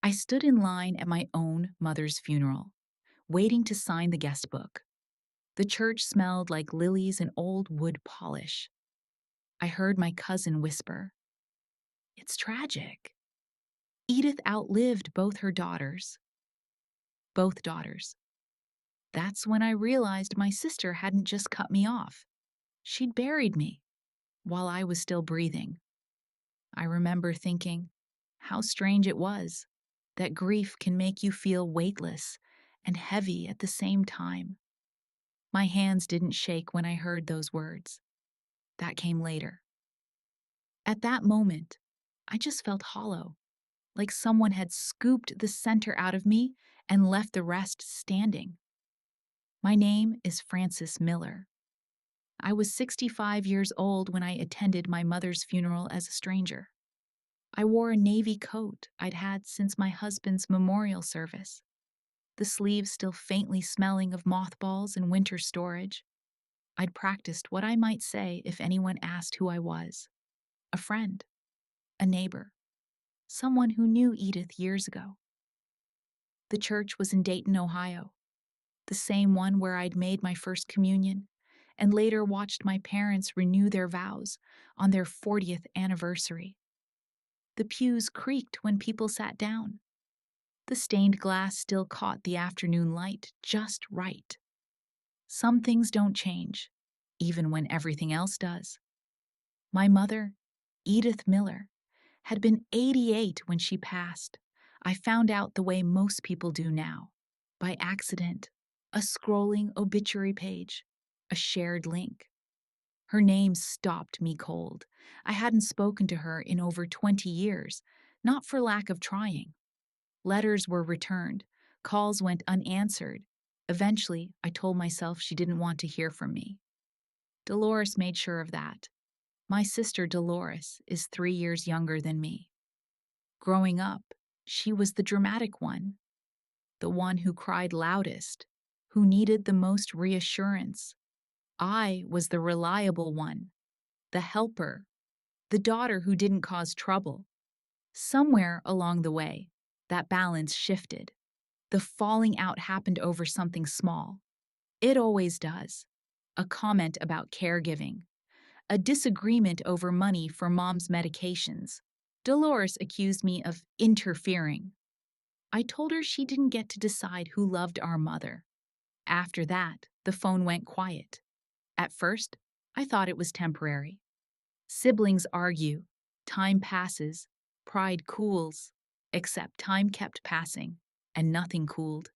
I stood in line at my own mother's funeral, waiting to sign the guest book. The church smelled like lilies and old wood polish. I heard my cousin whisper, "It's tragic. Edith outlived both her daughters." Both daughters. That's when I realized my sister hadn't just cut me off. She'd buried me while I was still breathing. I remember thinking how strange it was that grief can make you feel weightless and heavy at the same time. My hands didn't shake when I heard those words. That came later. At that moment, I just felt hollow, like someone had scooped the center out of me and left the rest standing. My name is Frances Miller. I was 65 years old when I attended my mother's funeral as a stranger. I wore a navy coat I'd had since my husband's memorial service, the sleeves still faintly smelling of mothballs and winter storage. I'd practiced what I might say if anyone asked who I was: a friend, a neighbor, someone who knew Edith years ago. The church was in Dayton, Ohio, the same one where I'd made my first communion and later watched my parents renew their vows on their 40th anniversary. The pews creaked when people sat down. The stained glass still caught the afternoon light just right. Some things don't change, even when everything else does. My mother, Edith Miller, had been 88 when she passed. I found out the way most people do now, by accident, a scrolling obituary page, a shared link. Her name stopped me cold. I hadn't spoken to her in over 20 years, not for lack of trying. Letters were returned, calls went unanswered. Eventually, I told myself she didn't want to hear from me. Dolores made sure of that. My sister Dolores is 3 years younger than me. Growing up, she was the dramatic one, the one who cried loudest, who needed the most reassurance. I was the reliable one, the helper, the daughter who didn't cause trouble. Somewhere along the way, that balance shifted. The falling out happened over something small. It always does. A comment about caregiving, a disagreement over money for mom's medications. Dolores accused me of interfering. I told her she didn't get to decide who loved our mother. After that, the phone went quiet. At first, I thought it was temporary. Siblings argue, time passes, pride cools, except time kept passing, and nothing cooled.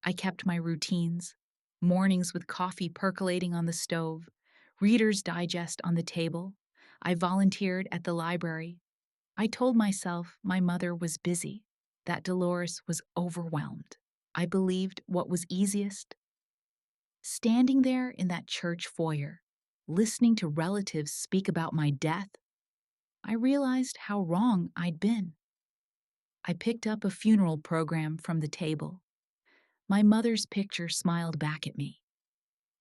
I kept my routines, mornings with coffee percolating on the stove, Reader's Digest on the table. I volunteered at the library. I told myself my mother was busy, that Dolores was overwhelmed. I believed what was easiest. Standing there in that church foyer, listening to relatives speak about my death, I realized how wrong I'd been. I picked up a funeral program from the table. My mother's picture smiled back at me.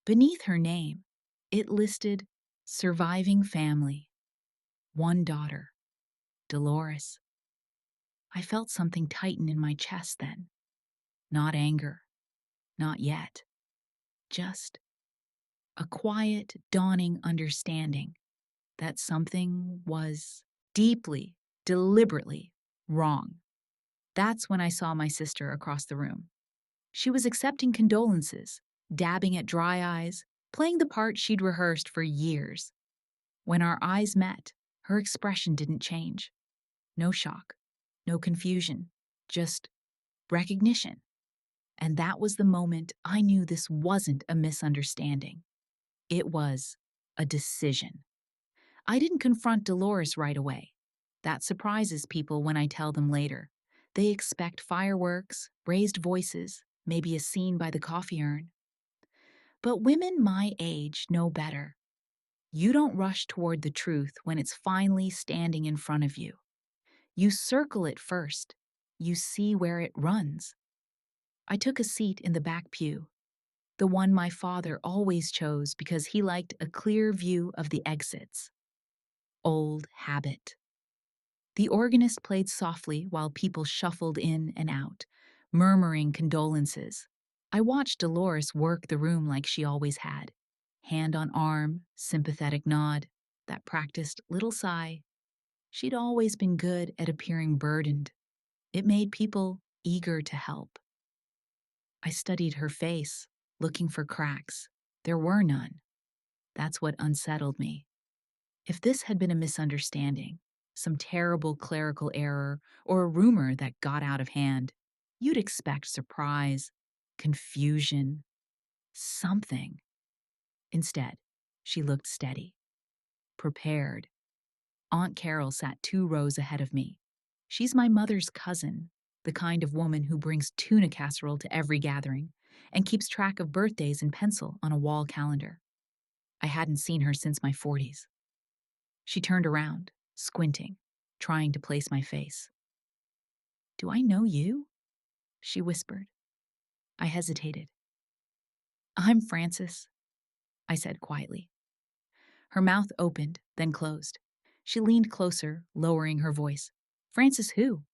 Beneath her name, it listed surviving family, one daughter, Dolores. I felt something tighten in my chest then. Not anger, not yet. Just a quiet, dawning understanding that something was deeply, deliberately wrong. That's when I saw my sister across the room. She was accepting condolences, dabbing at dry eyes, playing the part she'd rehearsed for years. When our eyes met, her expression didn't change. No shock, no confusion, just recognition. And that was the moment I knew this wasn't a misunderstanding. It was a decision. I didn't confront Dolores right away. That surprises people when I tell them later. They expect fireworks, raised voices, maybe a scene by the coffee urn. But women my age know better. You don't rush toward the truth when it's finally standing in front of you. You circle it first. You see where it runs. I took a seat in the back pew, the one my father always chose because he liked a clear view of the exits. Old habit. The organist played softly while people shuffled in and out, murmuring condolences. I watched Dolores work the room like she always had. Hand on arm, sympathetic nod, that practiced little sigh. She'd always been good at appearing burdened. It made people eager to help. I studied her face, looking for cracks. There were none. That's what unsettled me. If this had been a misunderstanding, some terrible clerical error, or a rumor that got out of hand, you'd expect surprise, confusion, something. Instead, she looked steady, prepared. Aunt Carol sat 2 rows ahead of me. She's my mother's cousin, the kind of woman who brings tuna casserole to every gathering and keeps track of birthdays in pencil on a wall calendar. I hadn't seen her since my 40s. She turned around, squinting, trying to place my face. "Do I know you?" she whispered. I hesitated. "I'm Frances," I said quietly. Her mouth opened, then closed. She leaned closer, lowering her voice. "Frances who?"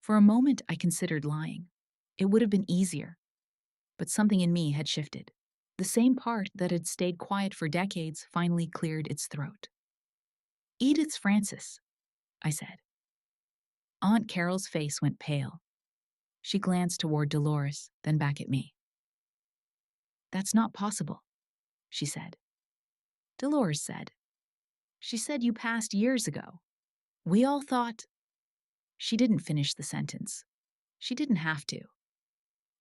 For a moment, I considered lying. It would have been easier. But something in me had shifted. The same part that had stayed quiet for decades finally cleared its throat. "Edith's Frances," I said. Aunt Carol's face went pale. She glanced toward Dolores, then back at me. "That's not possible," she said. Dolores said. "She said you passed years ago. We all thought—" She didn't finish the sentence. She didn't have to.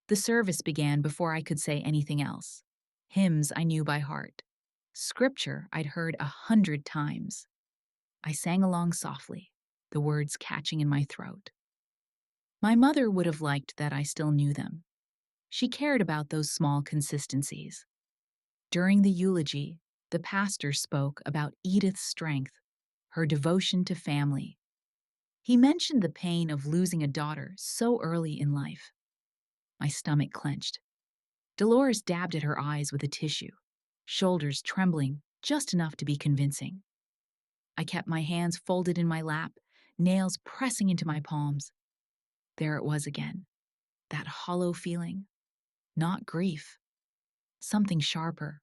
The service began before I could say anything else. Hymns I knew by heart. Scripture I'd heard 100 times. I sang along softly, the words catching in my throat. My mother would have liked that I still knew them. She cared about those small consistencies. During the eulogy, the pastor spoke about Edith's strength, her devotion to family. He mentioned the pain of losing a daughter so early in life. My stomach clenched. Dolores dabbed at her eyes with a tissue, shoulders trembling just enough to be convincing. I kept my hands folded in my lap, nails pressing into my palms. There it was again, that hollow feeling. Not grief. Something sharper,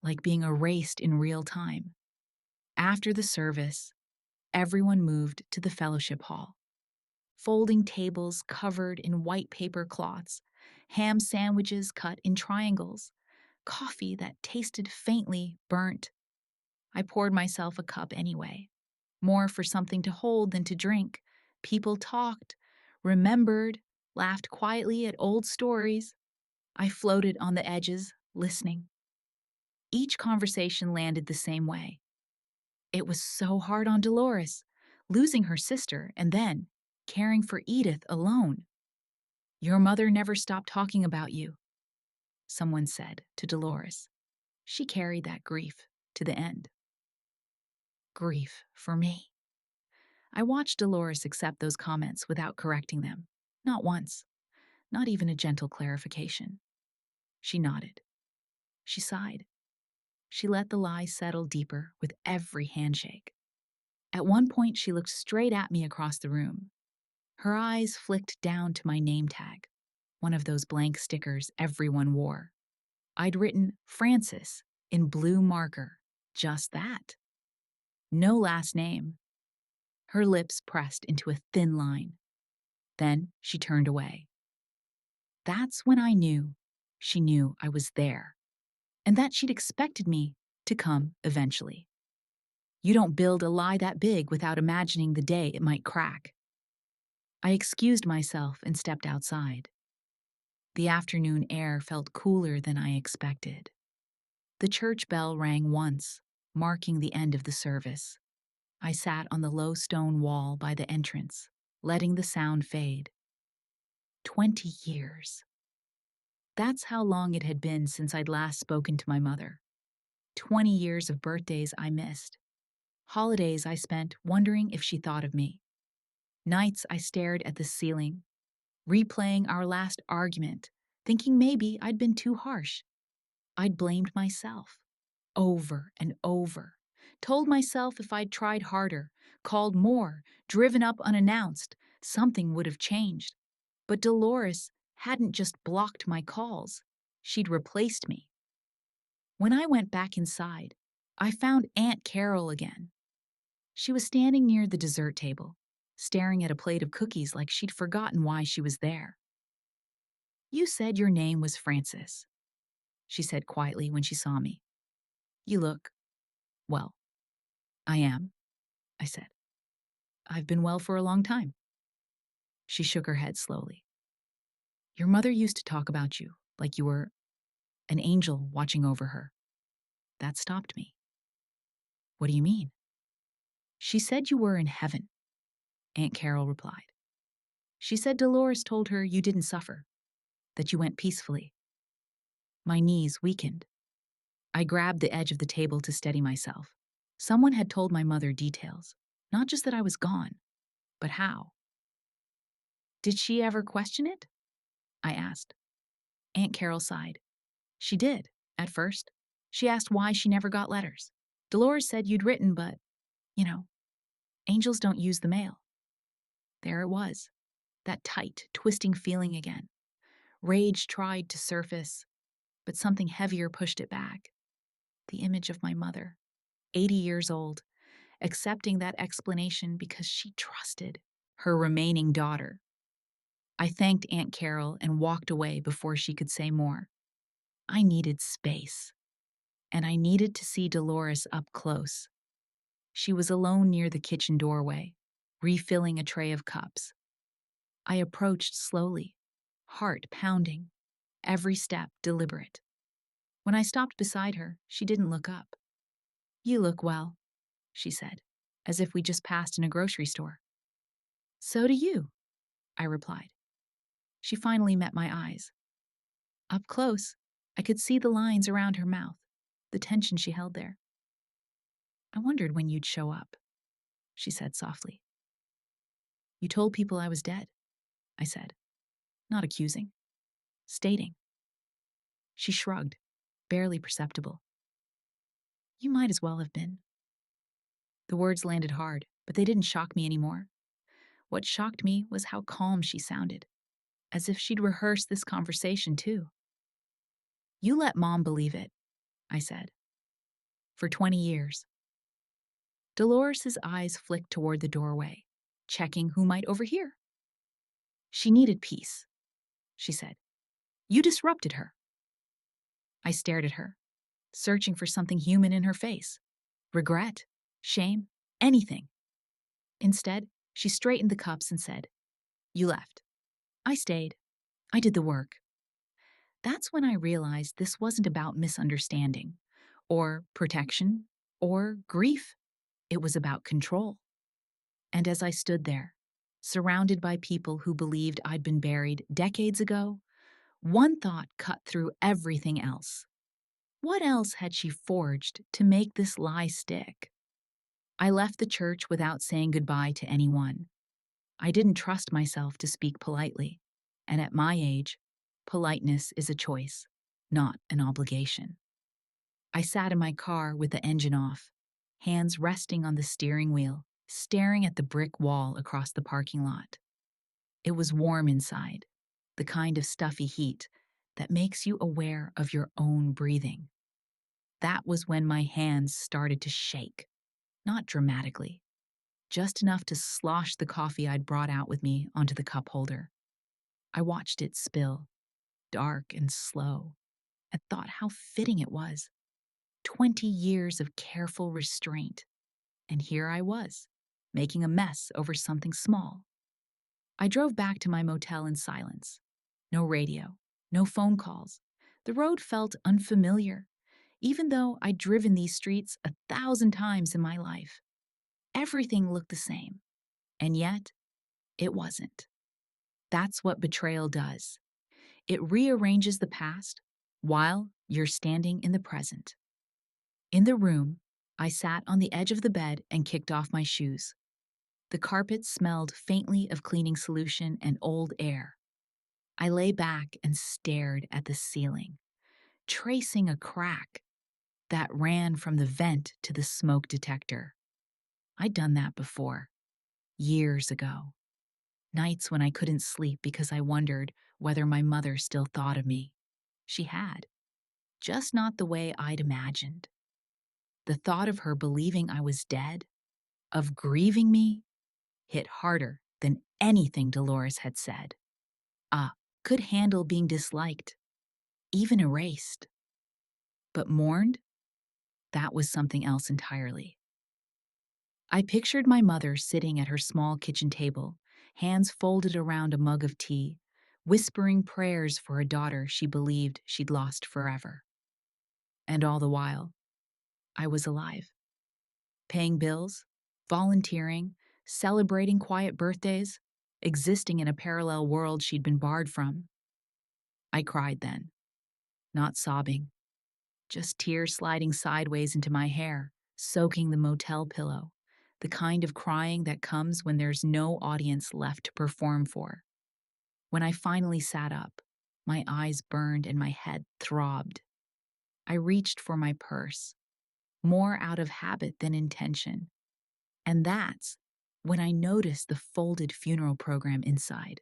like being erased in real time. After the service, everyone moved to the fellowship hall. Folding tables covered in white paper cloths, ham sandwiches cut in triangles, coffee that tasted faintly burnt. I poured myself a cup anyway, more for something to hold than to drink. People talked, remembered, laughed quietly at old stories. I floated on the edges, listening. Each conversation landed the same way. It was so hard on Dolores, losing her sister and then caring for Edith alone. "Your mother never stopped talking about you," someone said to Dolores. She carried that grief to the end. Grief for me. I watched Dolores accept those comments without correcting them. Not once. Not even a gentle clarification. She nodded. She sighed. She let the lie settle deeper with every handshake. At one point, she looked straight at me across the room. Her eyes flicked down to my name tag, one of those blank stickers everyone wore. I'd written Frances in blue marker, just that. No last name. Her lips pressed into a thin line. Then she turned away. That's when I knew she knew I was there, and that she'd expected me to come eventually. You don't build a lie that big without imagining the day it might crack. I excused myself and stepped outside. The afternoon air felt cooler than I expected. The church bell rang once, marking the end of the service. I sat on the low stone wall by the entrance, letting the sound fade. 20 years. That's how long it had been since I'd last spoken to my mother. 20 years of birthdays I missed. Holidays I spent wondering if she thought of me. Nights I stared at the ceiling, replaying our last argument, thinking maybe I'd been too harsh. I'd blamed myself, over and over. Told myself if I'd tried harder, called more, driven up unannounced, something would have changed. But Dolores hadn't just blocked my calls, she'd replaced me. When I went back inside, I found Aunt Carol again. She was standing near the dessert table, staring at a plate of cookies like she'd forgotten why she was there. "You said your name was Frances," she said quietly when she saw me. "You look, well." "I am," I said. "I've been well for a long time." She shook her head slowly. "Your mother used to talk about you like you were an angel watching over her. That stopped me." "What do you mean?" "She said you were in heaven," Aunt Carol replied. "She said Dolores told her you didn't suffer, that you went peacefully." My knees weakened. I grabbed the edge of the table to steady myself. Someone had told my mother details, not just that I was gone, but how. "Did she ever question it?" I asked. Aunt Carol sighed. "She did, at first. She asked why she never got letters. Dolores said you'd written, but, you know, angels don't use the mail." There it was, that tight, twisting feeling again. Rage tried to surface, but something heavier pushed it back. The image of my mother, 80 years old, accepting that explanation because she trusted her remaining daughter. I thanked Aunt Carol and walked away before she could say more. I needed space, and I needed to see Dolores up close. She was alone near the kitchen doorway, refilling a tray of cups. I approached slowly, heart pounding, every step deliberate. When I stopped beside her, she didn't look up. "You look well," she said, as if we just passed in a grocery store. "So do you," I replied. She finally met my eyes. Up close, I could see the lines around her mouth, the tension she held there. "I wondered when you'd show up," she said softly. "You told people I was dead," I said, not accusing, stating. She shrugged, barely perceptible. "You might as well have been." The words landed hard, but they didn't shock me anymore. What shocked me was how calm she sounded, as if she'd rehearsed this conversation too. "You let Mom believe it," I said. "For 20 years. Dolores's eyes flicked toward the doorway, checking who might overhear. "She needed peace," she said. "You disrupted her." I stared at her, searching for something human in her face. Regret, shame, anything. Instead, she straightened the cups and said, "You left. I stayed. I did the work." That's when I realized this wasn't about misunderstanding, or protection, or grief. It was about control. And as I stood there, surrounded by people who believed I'd been buried decades ago, one thought cut through everything else. What else had she forged to make this lie stick? I left the church without saying goodbye to anyone. I didn't trust myself to speak politely, and at my age, politeness is a choice, not an obligation. I sat in my car with the engine off, hands resting on the steering wheel, staring at the brick wall across the parking lot. It was warm inside, the kind of stuffy heat that makes you aware of your own breathing. That was when my hands started to shake, not dramatically, just enough to slosh the coffee I'd brought out with me onto the cup holder. I watched it spill, dark and slow, and thought how fitting it was. 20 years of careful restraint, and here I was, making a mess over something small. I drove back to my motel in silence. No radio, no phone calls. The road felt unfamiliar, even though I'd driven these streets 1,000 times in my life. Everything looked the same, and yet it wasn't. That's what betrayal does. It rearranges the past while you're standing in the present. In the room, I sat on the edge of the bed and kicked off my shoes. The carpet smelled faintly of cleaning solution and old air. I lay back and stared at the ceiling, tracing a crack that ran from the vent to the smoke detector. I'd done that before, years ago. Nights when I couldn't sleep because I wondered whether my mother still thought of me. She had, just not the way I'd imagined. The thought of her believing I was dead, of grieving me, hit harder than anything Dolores had said. Could handle being disliked, even erased. But mourned? That was something else entirely. I pictured my mother sitting at her small kitchen table, hands folded around a mug of tea, whispering prayers for a daughter she believed she'd lost forever. And all the while, I was alive, paying bills, volunteering, celebrating quiet birthdays, existing in a parallel world she'd been barred from. I cried then, not sobbing, just tears sliding sideways into my hair, soaking the motel pillow, the kind of crying that comes when there's no audience left to perform for. When I finally sat up, my eyes burned and my head throbbed. I reached for my purse, more out of habit than intention. And that's when I noticed the folded funeral program inside.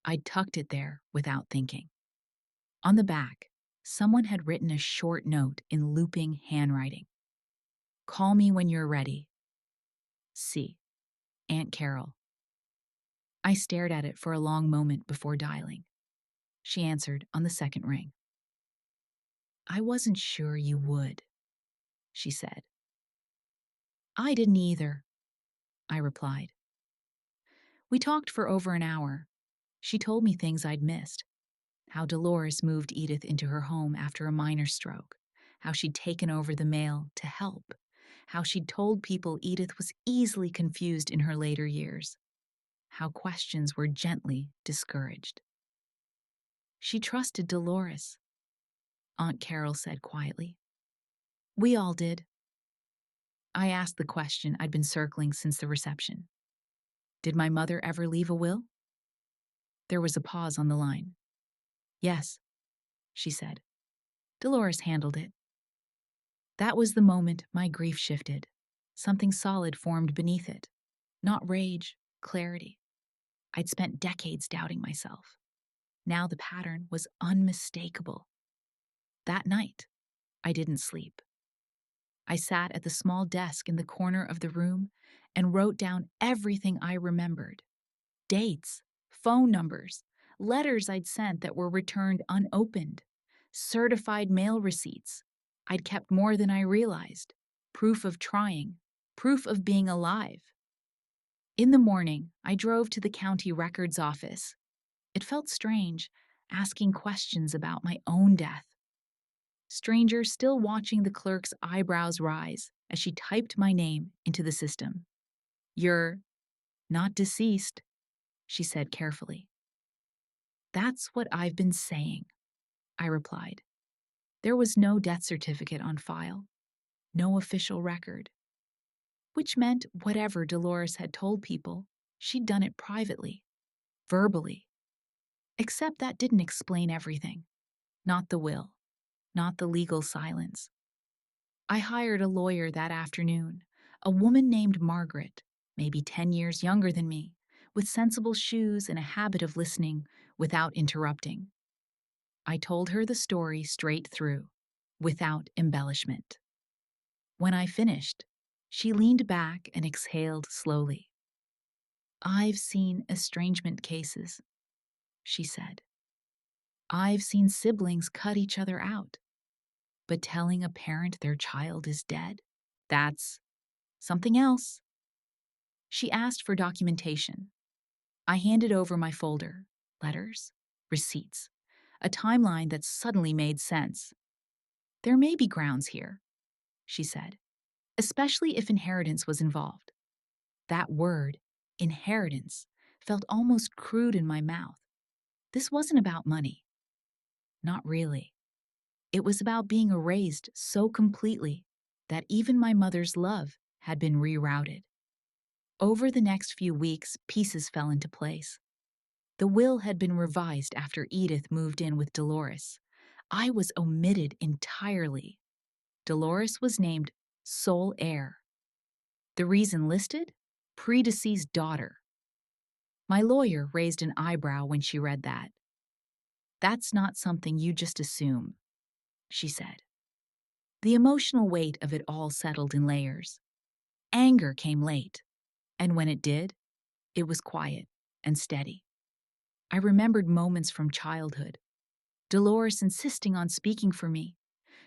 I tucked it there without thinking. On the back, someone had written a short note in looping handwriting. Call me when you're ready. C. Aunt Carol. I stared at it for a long moment before dialing. She answered on the second ring. I wasn't sure you would, she said. I didn't either, I replied. We talked for over an hour. She told me things I'd missed. How Dolores moved Edith into her home after a minor stroke. How she'd taken over the mail to help. How she'd told people Edith was easily confused in her later years. How questions were gently discouraged. She trusted Dolores, Aunt Carol said quietly. We all did. I asked the question I'd been circling since the reception. Did my mother ever leave a will? There was a pause on the line. Yes, she said. Dolores handled it. That was the moment my grief shifted. Something solid formed beneath it. Not rage, clarity. I'd spent decades doubting myself. Now the pattern was unmistakable. That night, I didn't sleep. I sat at the small desk in the corner of the room and wrote down everything I remembered. Dates, phone numbers, letters I'd sent that were returned unopened, certified mail receipts. I'd kept more than I realized. Proof of trying, proof of being alive. In the morning, I drove to the county records office. It felt strange, asking questions about my own death. Stranger still watching the clerk's eyebrows rise as she typed my name into the system. You're not deceased, she said carefully. That's what I've been saying, I replied. There was no death certificate on file, no official record. Which meant whatever Dolores had told people, she'd done it privately, verbally. Except that didn't explain everything. Not the will, not the legal silence. I hired a lawyer that afternoon, a woman named Margaret, maybe 10 years younger than me, with sensible shoes and a habit of listening without interrupting. I told her the story straight through, without embellishment. When I finished, she leaned back and exhaled slowly. I've seen estrangement cases, she said. I've seen siblings cut each other out. But telling a parent their child is dead, that's something else. She asked for documentation. I handed over my folder, letters, receipts, a timeline that suddenly made sense. There may be grounds here, she said, especially if inheritance was involved. That word, inheritance, felt almost crude in my mouth. This wasn't about money. Not really. It was about being erased so completely that even my mother's love had been rerouted. Over the next few weeks, pieces fell into place. The will had been revised after Edith moved in with Dolores. I was omitted entirely. Dolores was named sole heir. The reason listed? Predeceased daughter. My lawyer raised an eyebrow when she read that. That's not something you just assume, she said. The emotional weight of it all settled in layers. Anger came late, and when it did, it was quiet and steady. I remembered moments from childhood. Dolores insisting on speaking for me,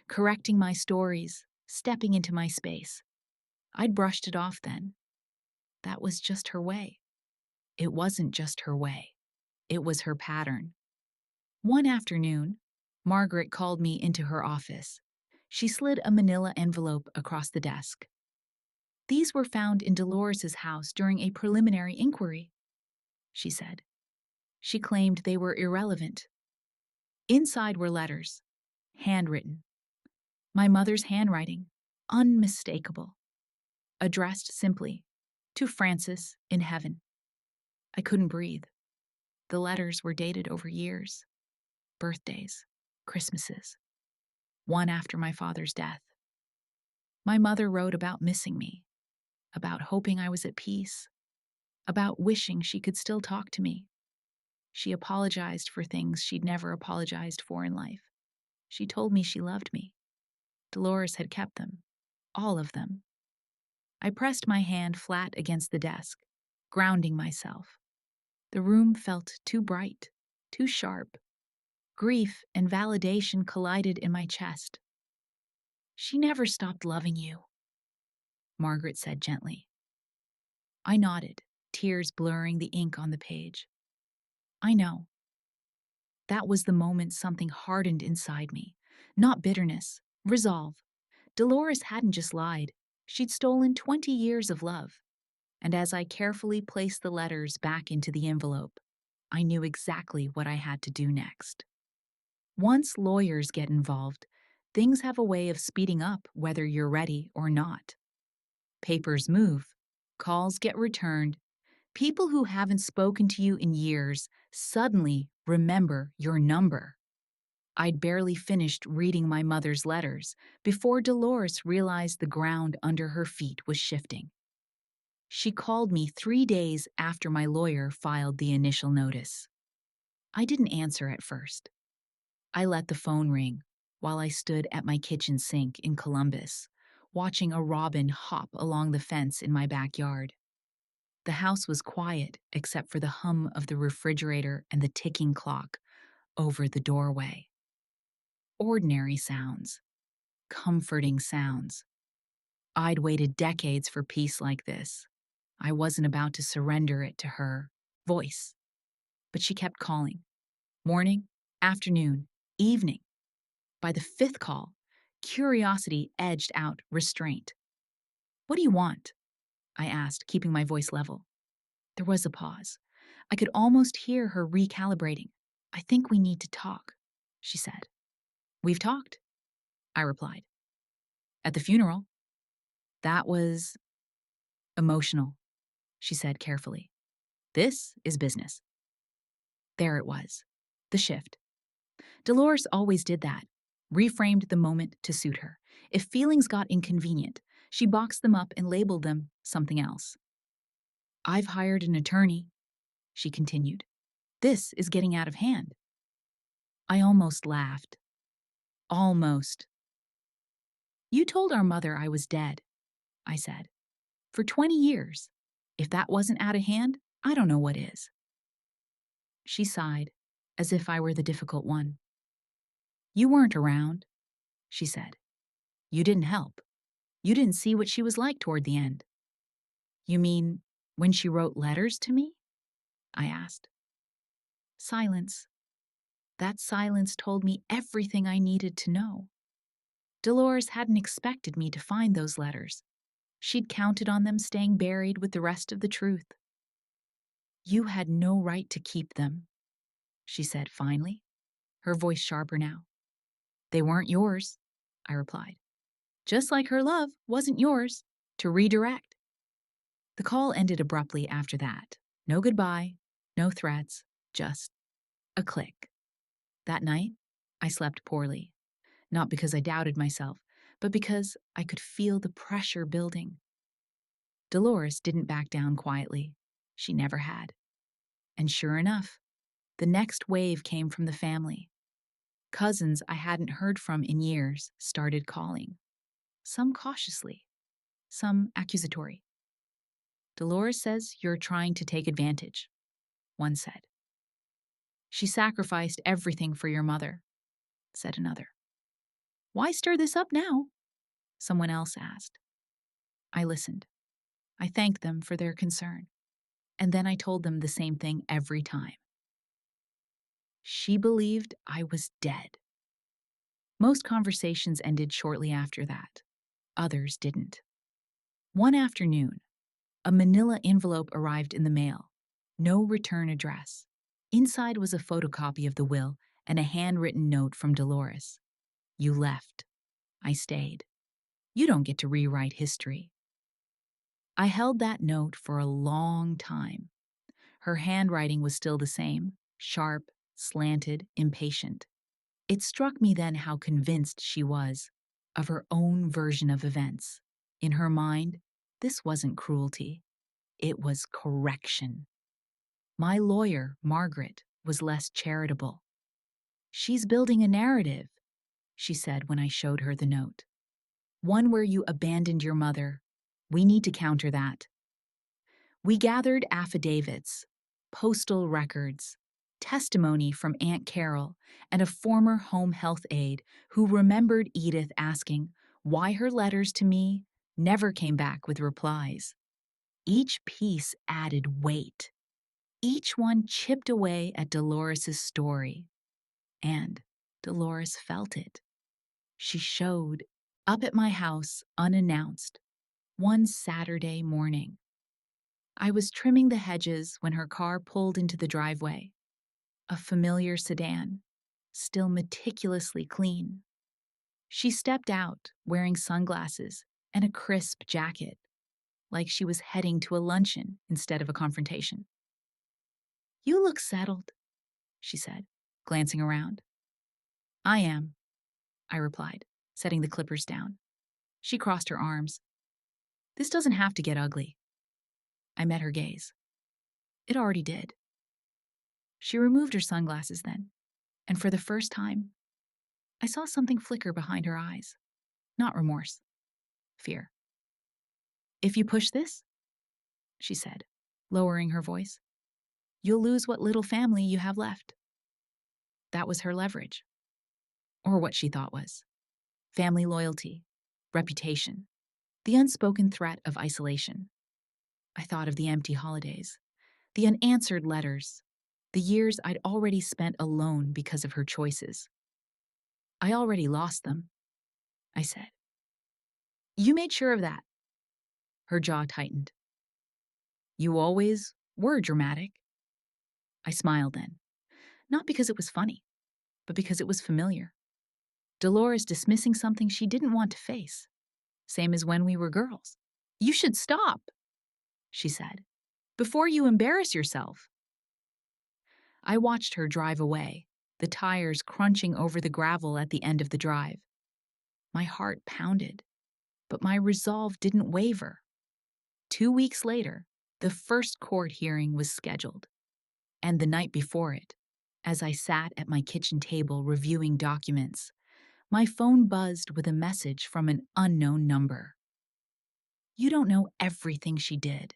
correcting my stories, stepping into my space. I'd brushed it off then. That was just her way. It wasn't just her way. It was her pattern. One afternoon, Margaret called me into her office. She slid a manila envelope across the desk. These were found in Dolores's house during a preliminary inquiry, she said. She claimed they were irrelevant. Inside were letters, handwritten. My mother's handwriting, unmistakable. Addressed simply, to Francis in heaven. I couldn't breathe. The letters were dated over years, birthdays, Christmases, one after my father's death. My mother wrote about missing me, about hoping I was at peace, about wishing she could still talk to me. She apologized for things she'd never apologized for in life. She told me she loved me. Dolores had kept them, all of them. I pressed my hand flat against the desk, grounding myself. The room felt too bright, too sharp. Grief and validation collided in my chest. She never stopped loving you, Margaret said gently. I nodded, tears blurring the ink on the page. I know. That was the moment something hardened inside me. Not bitterness, resolve. Dolores hadn't just lied. She'd stolen 20 years of love. And as I carefully placed the letters back into the envelope, I knew exactly what I had to do next. Once lawyers get involved, things have a way of speeding up whether you're ready or not. Papers move, calls get returned, people who haven't spoken to you in years suddenly remember your number. I'd barely finished reading my mother's letters before Dolores realized the ground under her feet was shifting. She called me 3 days after my lawyer filed the initial notice. I didn't answer at first. I let the phone ring while I stood at my kitchen sink in Columbus, watching a robin hop along the fence in my backyard. The house was quiet except for the hum of the refrigerator and the ticking clock over the doorway. Ordinary sounds, comforting sounds. I'd waited decades for peace like this. I wasn't about to surrender it to her voice. But she kept calling. Morning, afternoon, evening. By the 5th call, curiosity edged out restraint. What do you want? I asked, keeping my voice level. There was a pause. I could almost hear her recalibrating. I think we need to talk, she said. We've talked, I replied. At the funeral. That was emotional, she said carefully. This is business. There it was, the shift. Dolores always did that, reframed the moment to suit her. If feelings got inconvenient, she boxed them up and labeled them something else. I've hired an attorney, she continued. This is getting out of hand. I almost laughed. Almost. You told our mother I was dead, I said. For 20 years. If that wasn't out of hand, I don't know what is. She sighed, as if I were the difficult one. You weren't around, she said. You didn't help. You didn't see what she was like toward the end. You mean when she wrote letters to me? I asked. Silence. That silence told me everything I needed to know. Dolores hadn't expected me to find those letters. She'd counted on them staying buried with the rest of the truth. You had no right to keep them, she said finally, her voice sharper now. They weren't yours, I replied. Just like her love wasn't yours to redirect. The call ended abruptly after that. No goodbye, no threats, just a click. That night, I slept poorly, not because I doubted myself, but because I could feel the pressure building. Dolores didn't back down quietly. She never had. And sure enough, the next wave came from the family. Cousins I hadn't heard from in years started calling. Some cautiously, some accusatory. Dolores says you're trying to take advantage, one said. She sacrificed everything for your mother, said another. Why stir this up now? Someone else asked. I listened. I thanked them for their concern, and then I told them the same thing every time. She believed I was dead. Most conversations ended shortly after that. Others didn't. One afternoon, a manila envelope arrived in the mail. No return address. Inside was a photocopy of the will and a handwritten note from Dolores. You left. I stayed. You don't get to rewrite history. I held that note for a long time. Her handwriting was still the same, sharp, slanted, impatient. It struck me then how convinced she was of her own version of events. In her mind, this wasn't cruelty. It was correction. My lawyer, Margaret, was less charitable. She's building a narrative, she said when I showed her the note. One where you abandoned your mother. We need to counter that. We gathered affidavits, postal records, testimony from Aunt Carol and a former home health aide who remembered Edith asking why her letters to me never came back with replies. Each piece added weight. Each one chipped away at Dolores's story. And Dolores felt it. She showed up at my house unannounced one Saturday morning. I was trimming the hedges when her car pulled into the driveway. A familiar sedan, still meticulously clean. She stepped out wearing sunglasses and a crisp jacket, like she was heading to a luncheon instead of a confrontation. You look settled, she said, glancing around. I am, I replied, setting the clippers down. She crossed her arms. This doesn't have to get ugly. I met her gaze. It already did. She removed her sunglasses then, and for the first time, I saw something flicker behind her eyes. Not remorse, fear. If you push this, she said, lowering her voice, you'll lose what little family you have left. That was her leverage, or what she thought was. Family loyalty, reputation, the unspoken threat of isolation. I thought of the empty holidays, the unanswered letters, the years I'd already spent alone because of her choices. I already lost them, I said. You made sure of that. Her jaw tightened. You always were dramatic. I smiled then, not because it was funny, but because it was familiar. Dolores dismissing something she didn't want to face, same as when we were girls. You should stop, she said, before you embarrass yourself. I watched her drive away, the tires crunching over the gravel at the end of the drive. My heart pounded, but my resolve didn't waver. 2 weeks later, the first court hearing was scheduled. And the night before it, as I sat at my kitchen table reviewing documents, my phone buzzed with a message from an unknown number. You don't know everything she did.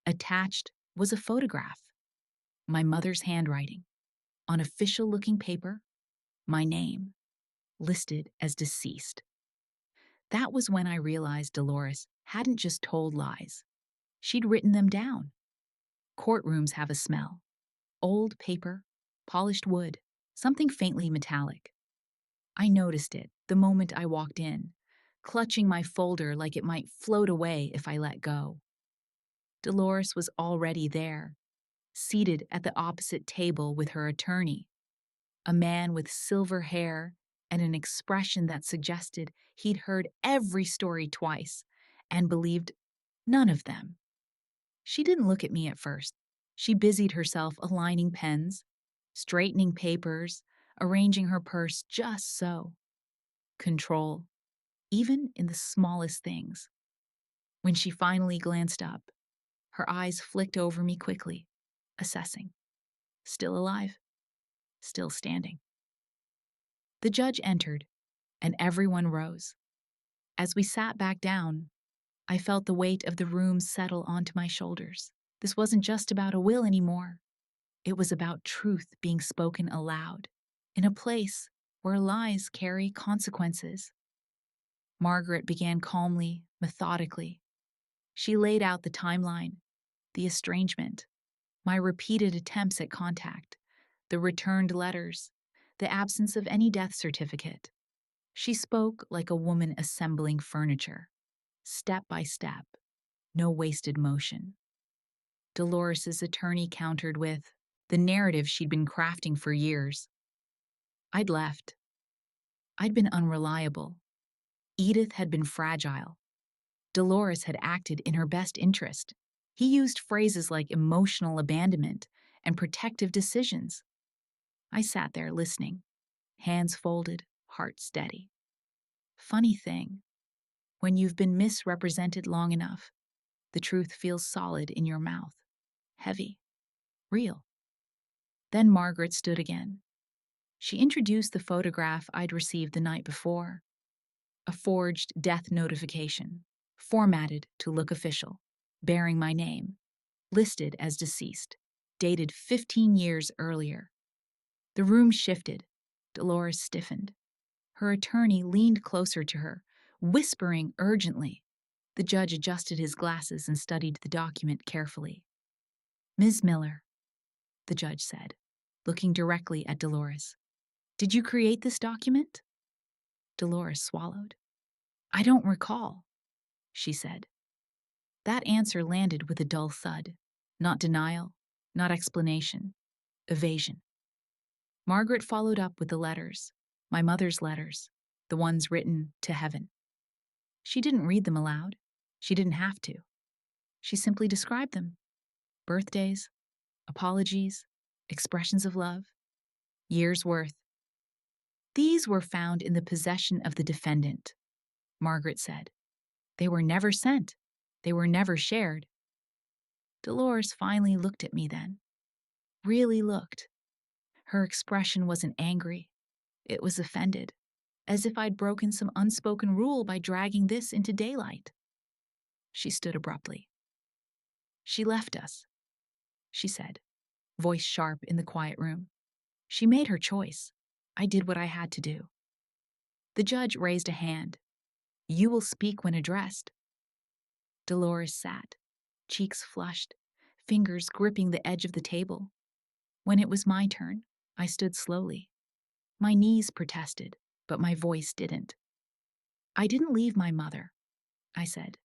Attached was a photograph. My mother's handwriting. On official-looking paper, my name, listed as deceased. That was when I realized Dolores hadn't just told lies. She'd written them down. Courtrooms have a smell. Old paper, polished wood, something faintly metallic. I noticed it the moment I walked in, clutching my folder like it might float away if I let go. Dolores was already there, seated at the opposite table with her attorney, a man with silver hair and an expression that suggested he'd heard every story twice and believed none of them. She didn't look at me at first. She busied herself aligning pens, straightening papers, arranging her purse just so. Control, even in the smallest things. When she finally glanced up, her eyes flicked over me quickly, assessing. Still alive, still standing. The judge entered, and everyone rose. As we sat back down, I felt the weight of the room settle onto my shoulders. This wasn't just about a will anymore. It was about truth being spoken aloud, in a place where lies carry consequences. Margaret began calmly, methodically. She laid out the timeline, the estrangement, my repeated attempts at contact, the returned letters, the absence of any death certificate. She spoke like a woman assembling furniture, step by step, no wasted motion. Dolores's attorney countered with the narrative she'd been crafting for years. I'd left. I'd been unreliable. Edith had been fragile. Dolores had acted in her best interest. He used phrases like emotional abandonment and protective decisions. I sat there listening, hands folded, heart steady. Funny thing, when you've been misrepresented long enough, the truth feels solid in your mouth, heavy, real. Then Margaret stood again. She introduced the photograph I'd received the night before, a forged death notification, formatted to look official, bearing my name, listed as deceased, dated 15 years earlier. The room shifted. Dolores stiffened. Her attorney leaned closer to her, whispering urgently. The judge adjusted his glasses and studied the document carefully. "Ms. Miller," the judge said, looking directly at Dolores, "did you create this document?" Dolores swallowed. "I don't recall," she said. That answer landed with a dull thud. Not denial, not explanation, evasion. Margaret followed up with the letters, my mother's letters, the ones written to heaven. She didn't read them aloud. She didn't have to. She simply described them. Birthdays, apologies, expressions of love, years' worth. "These were found in the possession of the defendant," Margaret said. "They were never sent. They were never shared." Dolores finally looked at me then. Really looked. Her expression wasn't angry. It was offended, as if I'd broken some unspoken rule by dragging this into daylight. She stood abruptly. "She left us," she said, voice sharp in the quiet room. "She made her choice. I did what I had to do." The judge raised a hand. "You will speak when addressed." Dolores sat, cheeks flushed, fingers gripping the edge of the table. When it was my turn, I stood slowly. My knees protested, but my voice didn't. "I didn't leave my mother," I said.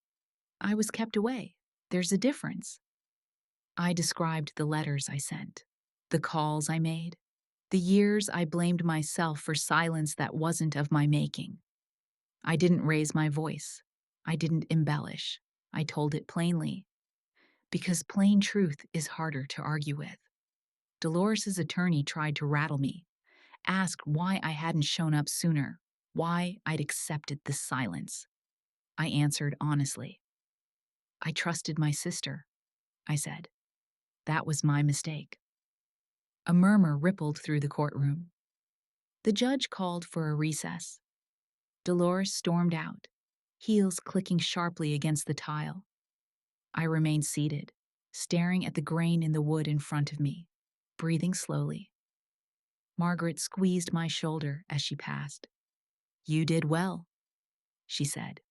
"I was kept away. There's a difference." I described the letters I sent, the calls I made, the years I blamed myself for silence that wasn't of my making. I didn't raise my voice. I didn't embellish. I told it plainly. Because plain truth is harder to argue with. Dolores's attorney tried to rattle me, asked why I hadn't shown up sooner, why I'd accepted the silence. I answered honestly. "I trusted my sister," I said. "That was my mistake." A murmur rippled through the courtroom. The judge called for a recess. Dolores stormed out, heels clicking sharply against the tile. I remained seated, staring at the grain in the wood in front of me, breathing slowly. Margaret squeezed my shoulder as she passed. "You did well," she said.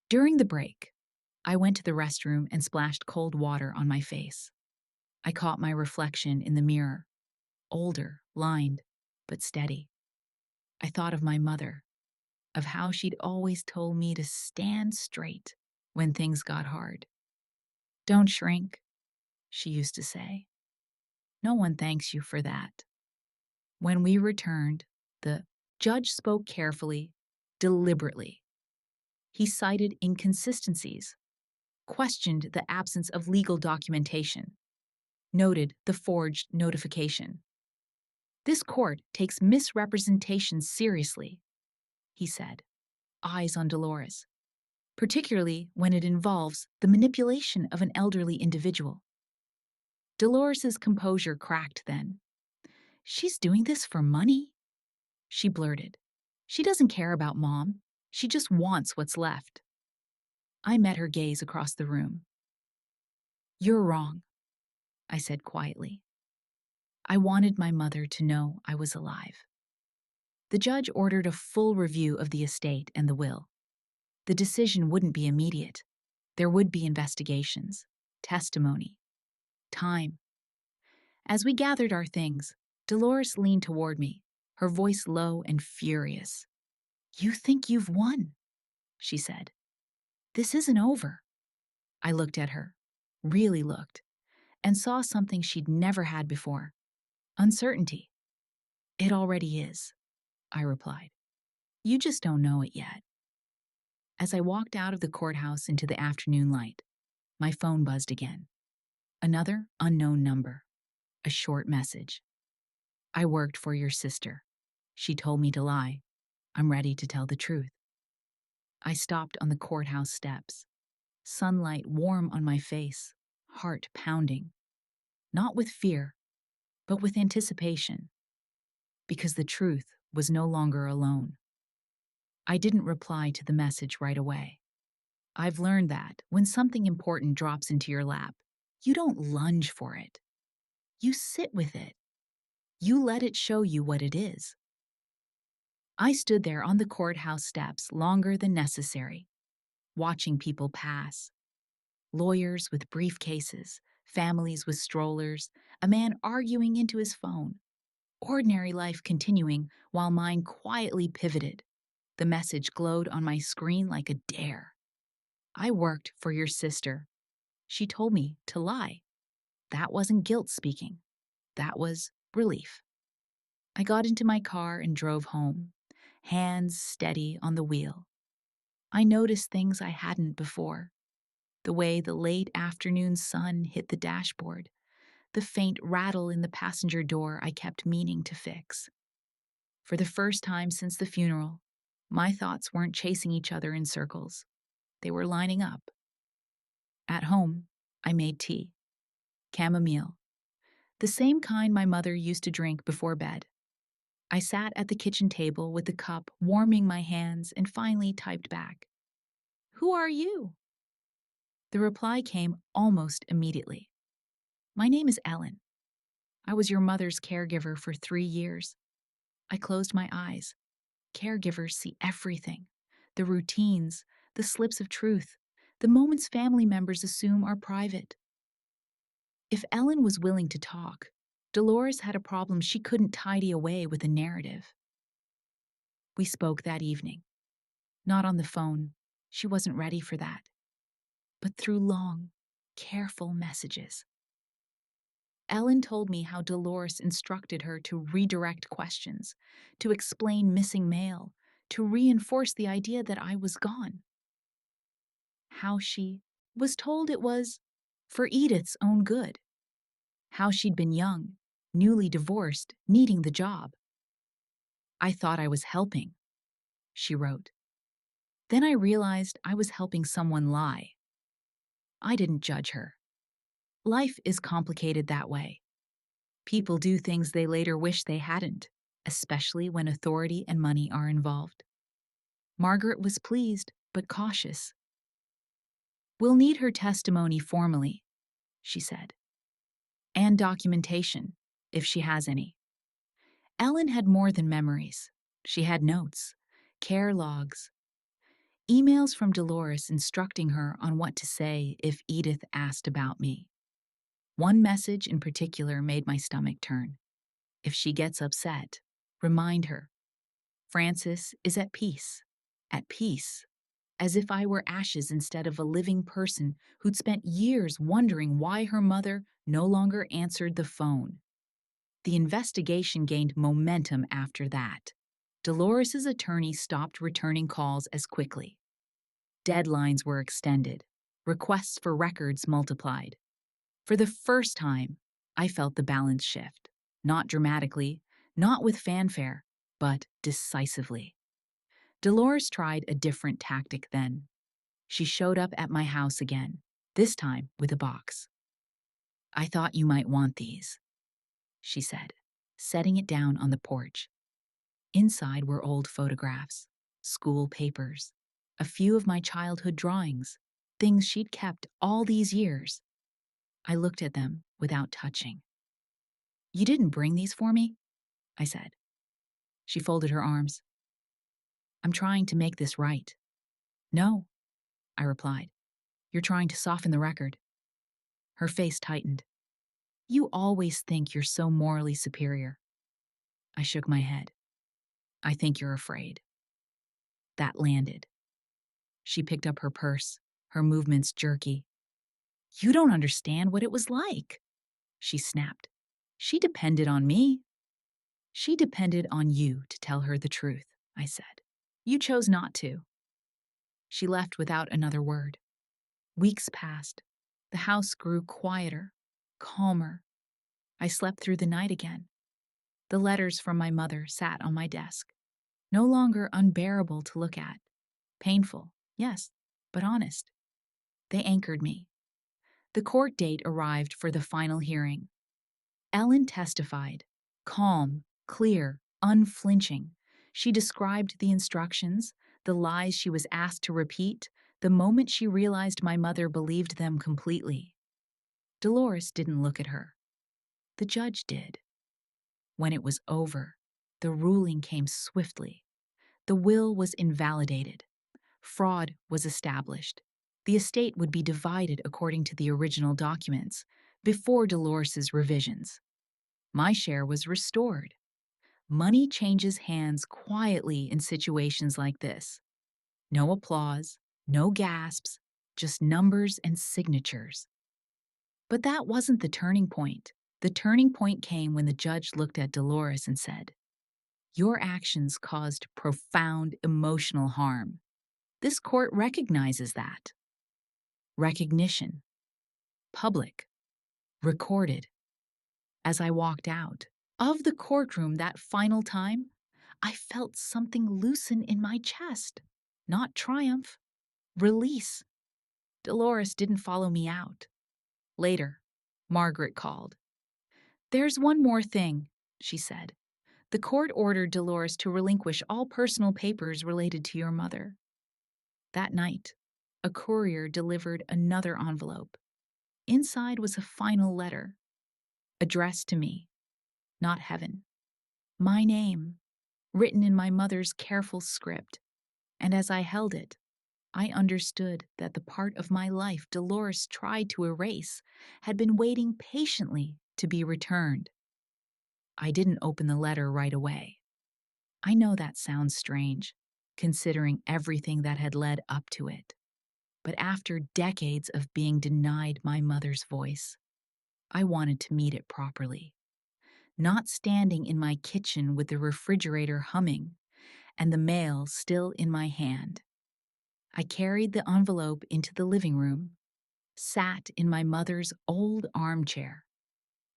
During the break, I went to the restroom and splashed cold water on my face. I caught my reflection in the mirror, older, lined, but steady. I thought of my mother, of how she'd always told me to stand straight when things got hard. "Don't shrink," she used to say. "No one thanks you for that." When we returned, the judge spoke carefully, deliberately. He cited inconsistencies, questioned the absence of legal documentation, noted the forged notification. "This court takes misrepresentation seriously," he said, eyes on Dolores. particularly when it involves the manipulation of an elderly individual. Dolores's composure cracked then. "She's doing this for money," she blurted. "She doesn't care about Mom. She just wants what's left." I met her gaze across the room. "You're wrong," I said quietly. "I wanted my mother to know I was alive." The judge ordered a full review of the estate and the will. The decision wouldn't be immediate. There would be investigations, testimony, time. As we gathered our things, Dolores leaned toward me, her voice low and furious. "You think you've won," she said. "This isn't over." I looked at her, really looked, and saw something she'd never had before: uncertainty. "It already is," I replied. "You just don't know it yet." As I walked out of the courthouse into the afternoon light, my phone buzzed again. Another unknown number. A short message. "I worked for your sister. She told me to lie. I'm ready to tell the truth." I stopped on the courthouse steps. Sunlight warm on my face, heart pounding. Not with fear, but with anticipation. Because the truth was no longer alone. I didn't reply to the message right away. I've learned that when something important drops into your lap, you don't lunge for it. You sit with it. You let it show you what it is. I stood there on the courthouse steps longer than necessary, watching people pass. Lawyers with briefcases, families with strollers, a man arguing into his phone. Ordinary life continuing while mine quietly pivoted. The message glowed on my screen like a dare. "I worked for your sister. She told me to lie." That wasn't guilt speaking. That was relief. I got into my car and drove home, hands steady on the wheel. I noticed things I hadn't before. The way the late afternoon sun hit the dashboard, the faint rattle in the passenger door I kept meaning to fix. For the first time since the funeral, my thoughts weren't chasing each other in circles. They were lining up. At home, I made tea. Chamomile. The same kind my mother used to drink before bed. I sat at the kitchen table with the cup warming my hands and finally typed back, "Who are you?" The reply came almost immediately. "My name is Ellen. I was your mother's caregiver for 3 years." I closed my eyes. Caregivers see everything: the routines, the slips of truth, the moments family members assume are private. If Ellen was willing to talk, Dolores had a problem she couldn't tidy away with a narrative. We spoke that evening. Not on the phone. She wasn't ready for that. But through long, careful messages. Ellen told me how Dolores instructed her to redirect questions, to explain missing mail, to reinforce the idea that I was gone. How she was told it was for Edith's own good. How she'd been young, newly divorced, needing the job. "I thought I was helping," she wrote. Then I realized I was helping someone lie. I didn't judge her. Life is complicated that way. People do things they later wish they hadn't, especially when authority and money are involved. Margaret was pleased, but cautious. "We'll need her testimony formally," she said. "And documentation, if she has any." Ellen had more than memories. She had notes, care logs, emails from Dolores instructing her on what to say if Edith asked about me. One message in particular made my stomach turn. "If she gets upset, remind her. Frances is at peace. At peace. As if I were ashes instead of a living person who'd spent years wondering why her mother no longer answered the phone." The investigation gained momentum after that. Dolores's attorney stopped returning calls as quickly. Deadlines were extended. Requests for records multiplied. For the first time, I felt the balance shift. Not dramatically, not with fanfare, but decisively. Dolores tried a different tactic then. She showed up at my house again, this time with a box. "I thought you might want these," she said, setting it down on the porch. Inside were old photographs, school papers, a few of my childhood drawings, things she'd kept all these years. I looked at them without touching. "You didn't bring these for me?" I said. She folded her arms. "I'm trying to make this right." "No," I replied. "You're trying to soften the record." Her face tightened. "You always think you're so morally superior." I shook my head. "I think you're afraid." That landed. She picked up her purse, her movements jerky. "You don't understand what it was like," she snapped. "She depended on me." "She depended on you to tell her the truth," I said. "You chose not to." She left without another word. Weeks passed. The house grew quieter, calmer. I slept through the night again. The letters from my mother sat on my desk, no longer unbearable to look at. Painful, yes, but honest. They anchored me. The court date arrived for the final hearing. Ellen testified, calm, clear, unflinching. She described the instructions, the lies she was asked to repeat, the moment she realized my mother believed them completely. Dolores didn't look at her. The judge did. When it was over, the ruling came swiftly. The will was invalidated. Fraud was established. The estate would be divided according to the original documents, before Dolores's revisions. My share was restored. Money changes hands quietly in situations like this. No applause, no gasps, just numbers and signatures. But that wasn't the turning point. The turning point came when the judge looked at Dolores and said, "Your actions caused profound emotional harm. This court recognizes that." Recognition. Public. Recorded. As I walked out of the courtroom that final time, I felt something loosen in my chest. Not triumph. Release. Dolores didn't follow me out. Later, Margaret called. "There's one more thing," she said. "The court ordered Dolores to relinquish all personal papers related to your mother." That night, a courier delivered another envelope. Inside was a final letter, addressed to me, not heaven. My name, written in my mother's careful script, and as I held it, I understood that the part of my life Dolores tried to erase had been waiting patiently to be returned. I didn't open the letter right away. I know that sounds strange, considering everything that had led up to it. But after decades of being denied my mother's voice, I wanted to meet it properly. Not standing in my kitchen with the refrigerator humming and the mail still in my hand. I carried the envelope into the living room, sat in my mother's old armchair,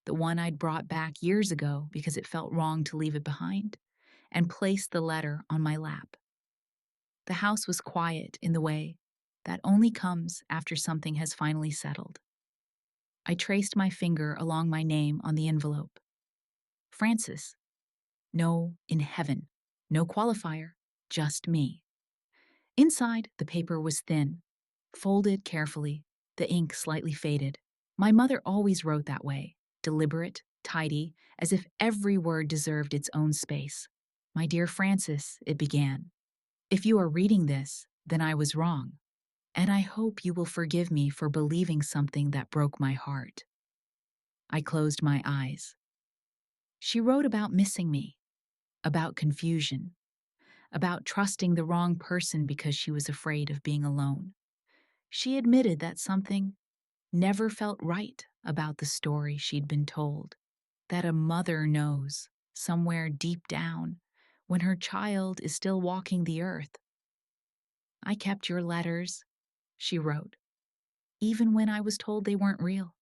the one I'd brought back years ago because it felt wrong to leave it behind, and placed the letter on my lap. The house was quiet in the way that only comes after something has finally settled. I traced my finger along my name on the envelope. Francis. No in heaven. No qualifier. Just me. Inside, the paper was thin, folded carefully, the ink slightly faded. My mother always wrote that way, deliberate, tidy, as if every word deserved its own space. "My dear Francis," it began, "if you are reading this, then I was wrong, and I hope you will forgive me for believing something that broke my heart." I closed my eyes. She wrote about missing me, about confusion, about trusting the wrong person because she was afraid of being alone. She admitted that something never felt right about the story she'd been told, that a mother knows, somewhere deep down, when her child is still walking the earth. "I kept your letters," she wrote, "even when I was told they weren't real.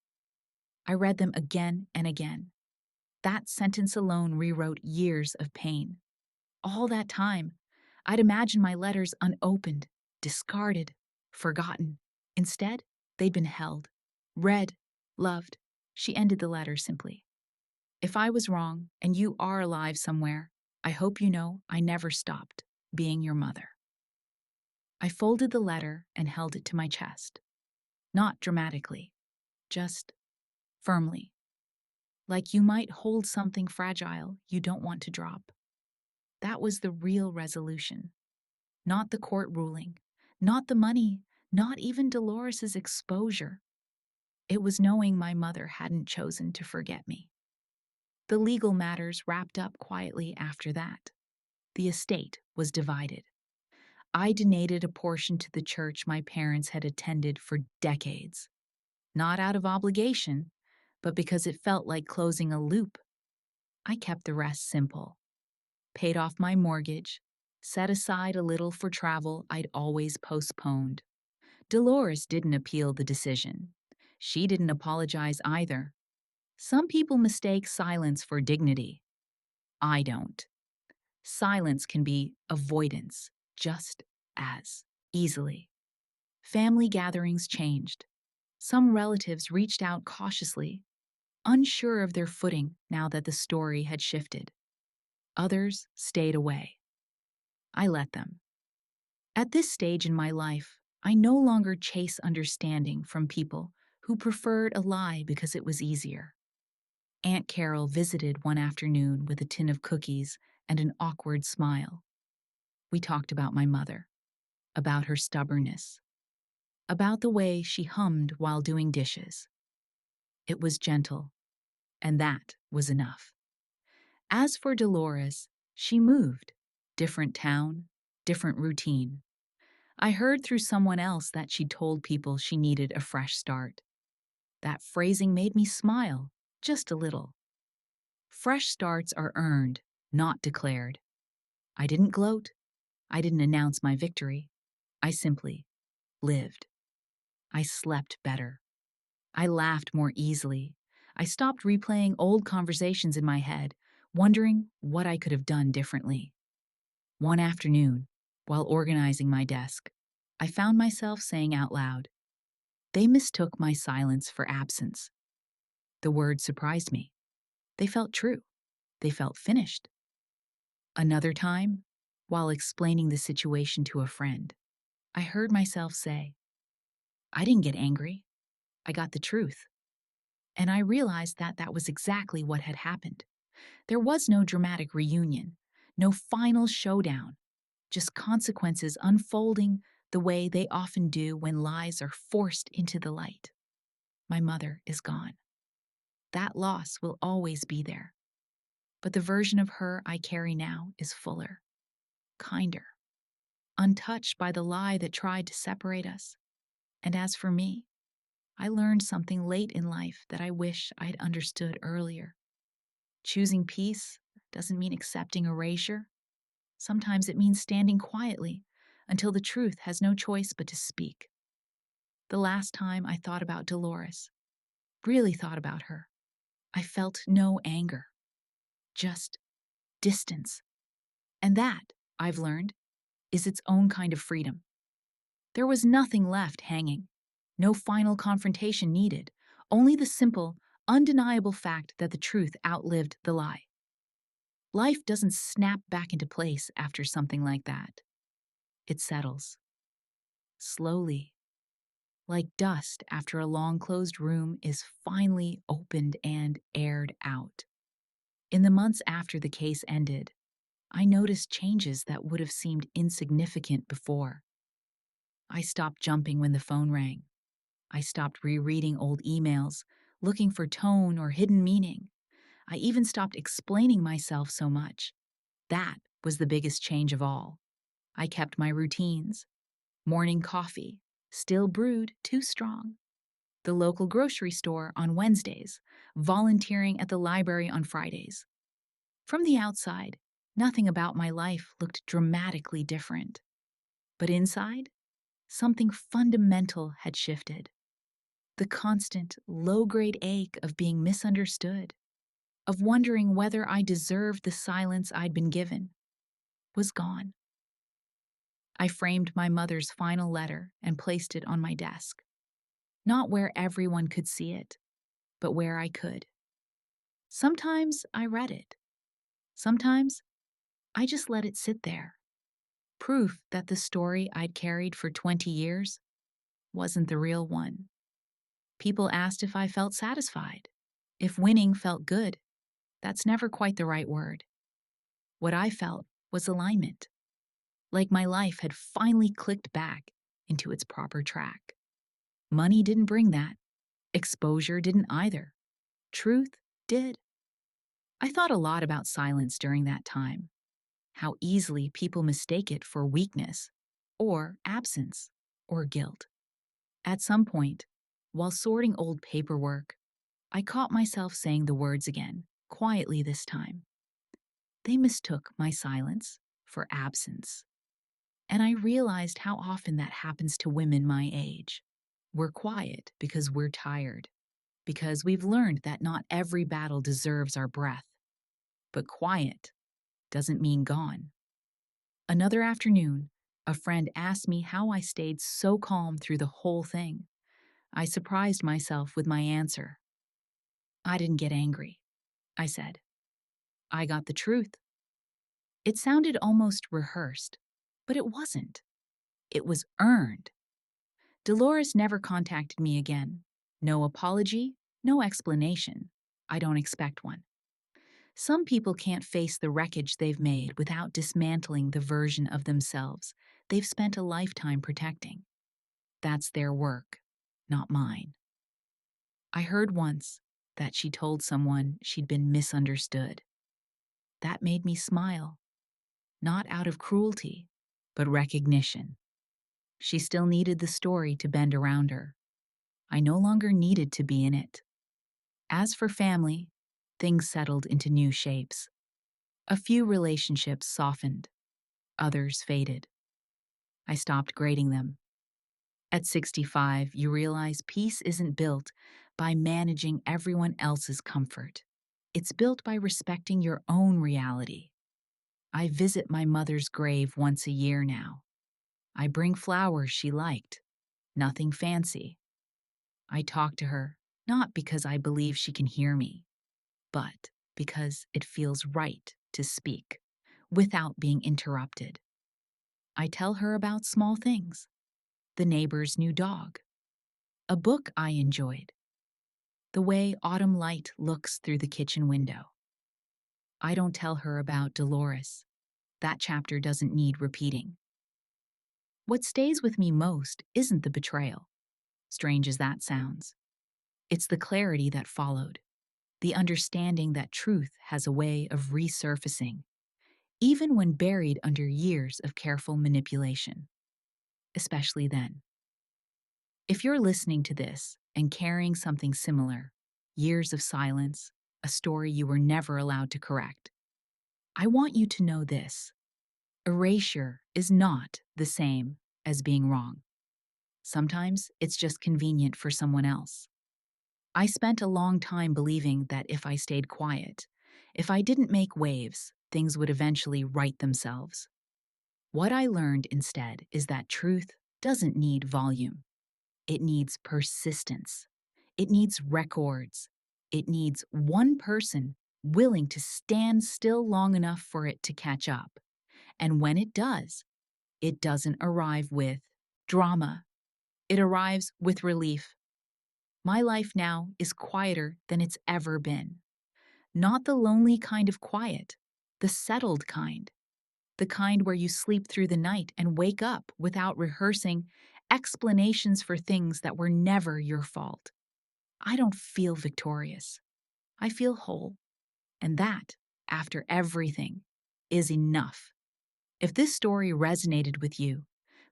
I read them again and again. That sentence alone rewrote years of pain. All that time, I'd imagined my letters unopened, discarded, forgotten. Instead, they'd been held, read, loved. She ended the letter simply. If I was wrong and you are alive somewhere, I hope you know I never stopped being your mother. I folded the letter and held it to my chest. Not dramatically, just firmly. Like you might hold something fragile you don't want to drop. That was the real resolution. Not the court ruling, not the money, not even Dolores's exposure. It was knowing my mother hadn't chosen to forget me. The legal matters wrapped up quietly after that. The estate was divided. I donated a portion to the church my parents had attended for decades, not out of obligation, but because it felt like closing a loop. I kept the rest simple, paid off my mortgage, set aside a little for travel I'd always postponed. Dolores didn't appeal the decision. She didn't apologize either. Some people mistake silence for dignity. I don't. Silence can be avoidance just as easily. Family gatherings changed. Some relatives reached out cautiously, unsure of their footing now that the story had shifted. Others stayed away. I let them. At this stage in my life, I no longer chase understanding from people who preferred a lie because it was easier. Aunt Carol visited one afternoon with a tin of cookies and an awkward smile. We talked about my mother, about her stubbornness, about the way she hummed while doing dishes. It was gentle, and that was enough. As for Dolores, she moved. Different town, different routine. I heard through someone else that she told people she needed a fresh start. That phrasing made me smile, just a little. Fresh starts are earned, not declared. I didn't gloat. I didn't announce my victory. I simply lived. I slept better. I laughed more easily. I stopped replaying old conversations in my head, wondering what I could have done differently. One afternoon, while organizing my desk, I found myself saying out loud, "They mistook my silence for absence." The words surprised me. They felt true. They felt finished. Another time, while explaining the situation to a friend, I heard myself say, "I didn't get angry. I got the truth." And I realized that that was exactly what had happened. There was no dramatic reunion, no final showdown, just consequences unfolding the way they often do when lies are forced into the light. My mother is gone. That loss will always be there. But the version of her I carry now is fuller, kinder, untouched by the lie that tried to separate us. And as for me, I learned something late in life that I wish I'd understood earlier. Choosing peace doesn't mean accepting erasure. Sometimes it means standing quietly until the truth has no choice but to speak. The last time I thought about Dolores, really thought about her, I felt no anger, just distance. And that, I've learned, is its own kind of freedom. There was nothing left hanging, no final confrontation needed, only the simple, undeniable fact that the truth outlived the lie. Life doesn't snap back into place after something like that. It settles. Slowly. Like dust after a long closed room is finally opened and aired out. In the months after the case ended, I noticed changes that would have seemed insignificant before. I stopped jumping when the phone rang. I stopped rereading old emails, looking for tone or hidden meaning. I even stopped explaining myself so much. That was the biggest change of all. I kept my routines. Morning coffee, still brewed too strong. The local grocery store on Wednesdays, volunteering at the library on Fridays. From the outside, nothing about my life looked dramatically different. But inside, something fundamental had shifted. The constant, low-grade ache of being misunderstood, of wondering whether I deserved the silence I'd been given, was gone. I framed my mother's final letter and placed it on my desk, not where everyone could see it, but where I could. Sometimes I read it. Sometimes I just let it sit there. Proof that the story I'd carried for 20 years wasn't the real one. People asked if I felt satisfied, if winning felt good. That's never quite the right word. What I felt was alignment, like my life had finally clicked back into its proper track. Money didn't bring that. Exposure didn't either. Truth did. I thought a lot about silence during that time, how easily people mistake it for weakness, or absence, or guilt. At some point, while sorting old paperwork, I caught myself saying the words again, quietly this time. They mistook my silence for absence. And I realized how often that happens to women my age. We're quiet because we're tired, because we've learned that not every battle deserves our breath. But quiet doesn't mean gone. Another afternoon, a friend asked me how I stayed so calm through the whole thing. I surprised myself with my answer. I didn't get angry, I said. I got the truth. It sounded almost rehearsed, but it wasn't. It was earned. Dolores never contacted me again. No apology, no explanation. I don't expect one. Some people can't face the wreckage they've made without dismantling the version of themselves they've spent a lifetime protecting. That's their work, not mine. I heard once that she told someone she'd been misunderstood. That made me smile, not out of cruelty, but recognition. She still needed the story to bend around her. I no longer needed to be in it. As for family, things settled into new shapes. A few relationships softened, others faded. I stopped grading them. At 65, you realize peace isn't built by managing everyone else's comfort. It's built by respecting your own reality. I visit my mother's grave once a year now. I bring flowers she liked, nothing fancy. I talk to her, not because I believe she can hear me, but because it feels right to speak without being interrupted. I tell her about small things, the neighbor's new dog, a book I enjoyed, the way autumn light looks through the kitchen window. I don't tell her about Dolores. That chapter doesn't need repeating. What stays with me most isn't the betrayal, strange as that sounds. It's the clarity that followed, the understanding that truth has a way of resurfacing, even when buried under years of careful manipulation, especially then. If you're listening to this and carrying something similar, years of silence, a story you were never allowed to correct, I want you to know this. Erasure is not the same as being wrong. Sometimes it's just convenient for someone else. I spent a long time believing that if I stayed quiet, if I didn't make waves, things would eventually right themselves. What I learned instead is that truth doesn't need volume. It needs persistence. It needs records. It needs one person willing to stand still long enough for it to catch up. And when it doesn't arrive with drama. It arrives with relief. My life now is quieter than it's ever been. Not the lonely kind of quiet, the settled kind. The kind where you sleep through the night and wake up without rehearsing explanations for things that were never your fault. I don't feel victorious. I feel whole. And that, after everything, is enough. If this story resonated with you,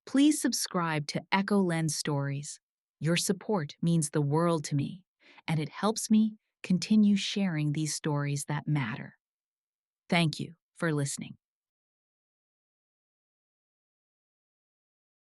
please subscribe to Echo Lens Stories. Your support means the world to me, and it helps me continue sharing these stories that matter. Thank you for listening.